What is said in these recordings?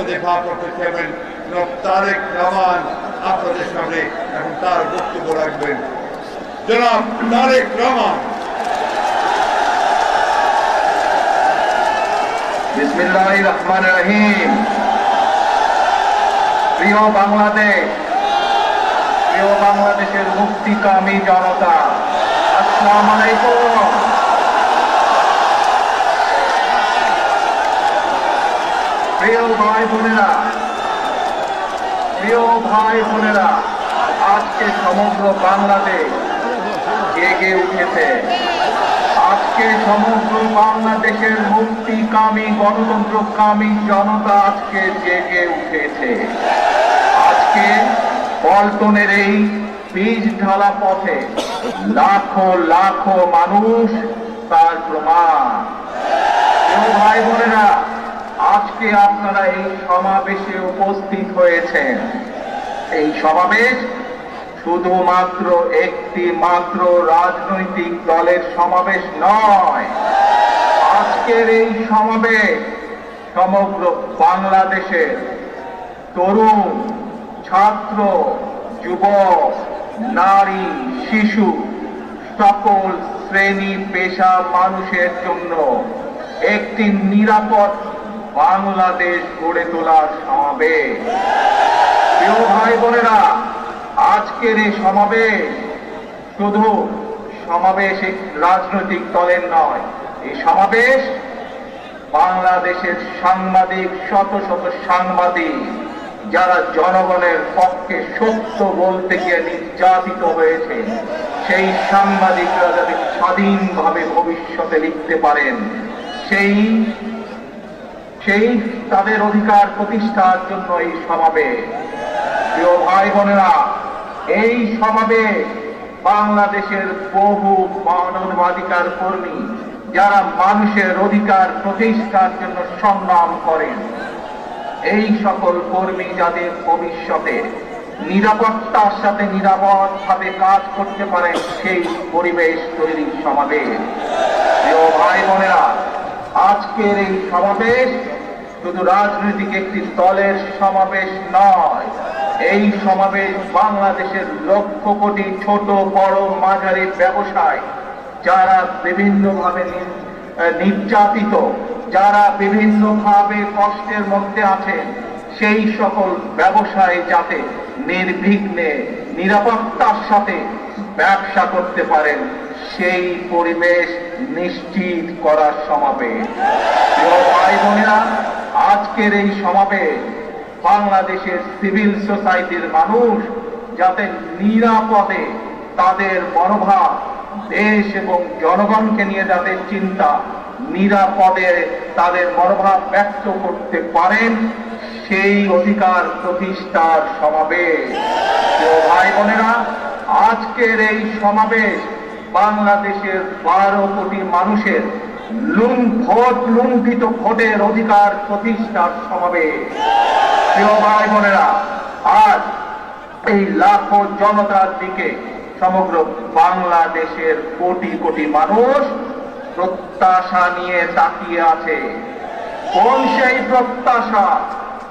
আমাদের ভারপ্রাপ্ত চেয়ারম্যান জনাব তারেক রহমান আপনাদের সামনে এখন তার বক্তব্য রাখবেন। জনাব তারেক রহমান। বিসমিল্লাহির রহমানির রহিম। প্রিয় বাংলাদেশ, প্রিয় বাংলাদেশের মুক্তিকামী জনতা, আসসালামু আলাইকুম। প্রিয় ভাই বোনেরা, আজকে সমগ্র বাংলাদেশ জেগে উঠেছে। আজকে সমগ্র বাংলাদেশের মুক্তিকামী গণতন্ত্রকামী জনতা আজকে জেগে উঠেছে। আজকে পল্টনের এই বীজ ঢালা পথে লাখো লাখো মানুষ তার প্রমাণ। ভাই বোনেরা, আজকে আপনারা এই সমাবেশে উপস্থিত হয়েছেন। এই সমাবেশ শুধুমাত্র একটি মাত্র রাজনৈতিক দলের সমাবেশ নয়। আজকের এই সমাবেশ সমগ্র বাংলাদেশের তরুণ, ছাত্র, যুবক, নারী, শিশু সকল শ্রেণী পেশা মানুষের জন্য একটি নিরাপদ বাংলাদেশ গড়ে তোলার সমাবেশ। প্রিয় ভাই বোনেরা, আজকের এই সমাবেশ শুধু সমাবেশ রাজনৈতিক দলের নয়, এই সমাবেশ বাংলাদেশের সাংবাদিক, শত শত সাংবাদিক যারা জনগণের পক্ষে সত্য বলতে গিয়ে নির্যাতিত হয়েছে, সেই সাংবাদিকরা যাতে স্বাধীনভাবে ভবিষ্যতে লিখতে পারেন, সেই তাদের অধিকার প্রতিষ্ঠার জন্য এই সমাবেশ। প্রিয় ভাই বোনেরা, এই সমাবেশ বাংলাদেশের বহু মানবাধিকার কর্মী যারা মানুষের অধিকার প্রতিষ্ঠার জন্য সংগ্রাম করেন, এই সকল কর্মী যাদের ভবিষ্যতে নিরাপত্তার সাথে নিরাপদভাবে কাজ করতে পারেন, সেই পরিবেশ তৈরির সমাবেশ। প্রিয় ভাই বোনেরা, আজকের এই সমাবেশ শুধু রাজনৈতিক একটি দলের সমাবেশ নয়, এই সমাবেশ বাংলাদেশের লক্ষ কোটি ছোট বড় মাঝারি ব্যবসায় যারা বিভিন্নভাবে নির্যাতিত, যারা বিভিন্নভাবে কষ্টের মধ্যে আছেন, সেই সকল ব্যবসায় যাতে নির্বিঘ্নে নিরাপত্তার সাথে ব্যবসা করতে পারেন, সেই পরিবেশ নিশ্চিত করার সমাবেশ। প্রিয় ভাই বোনেরা, আজকের এই সমাবেশ বাংলাদেশের সিভিল সোসাইটির মানুষ যাতে নিরাপদে তাদের মনোভাব, দেশ এবং জনগণকে নিয়ে যাদের চিন্তা, নিরাপদে তাদের মনোভাব ব্যক্ত করতে পারেন, সেই অধিকার প্রতিষ্ঠার সমাবেশ। ভাই বোনেরা, আজকের এই সমাবেশ বাংলাদেশের 12 কোটি মানুষের লুণ্ঠিত ভোটের অধিকার প্রতিষ্ঠার সমাবেশ। প্রিয় ভাই বোনেরা, আজ এই লাখো জনতার দিকে সমগ্র বাংলাদেশের কোটি কোটি মানুষ প্রত্যাশা নিয়ে তাকিয়ে আছে। কোন সেই প্রত্যাশা?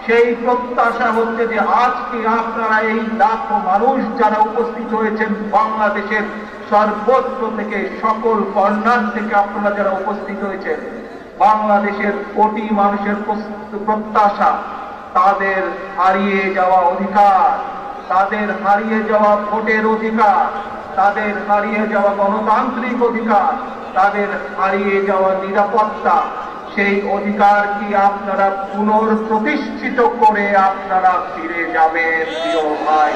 সেই প্রত্যাশা হচ্ছে যে আজকে আপনারা এই লাখো মানুষ যারা উপস্থিত হয়েছেন, বাংলাদেশের সর্বত্র থেকে, সকল কর্নার থেকে আপনারা যারা উপস্থিত হয়েছেন, বাংলাদেশের কোটি মানুষের প্রত্যাশা তাদের হারিয়ে যাওয়া অধিকার, তাদের হারিয়ে যাওয়া ভোটের অধিকার, তাদের হারিয়ে যাওয়া গণতান্ত্রিক অধিকার, তাদের হারিয়ে যাওয়া নিরাপত্তা, সেই অধিকার কি আপনারা পুনর্প্রতিষ্ঠিত করে আপনারা ফিরে যাবেন। প্রিয় ভাই।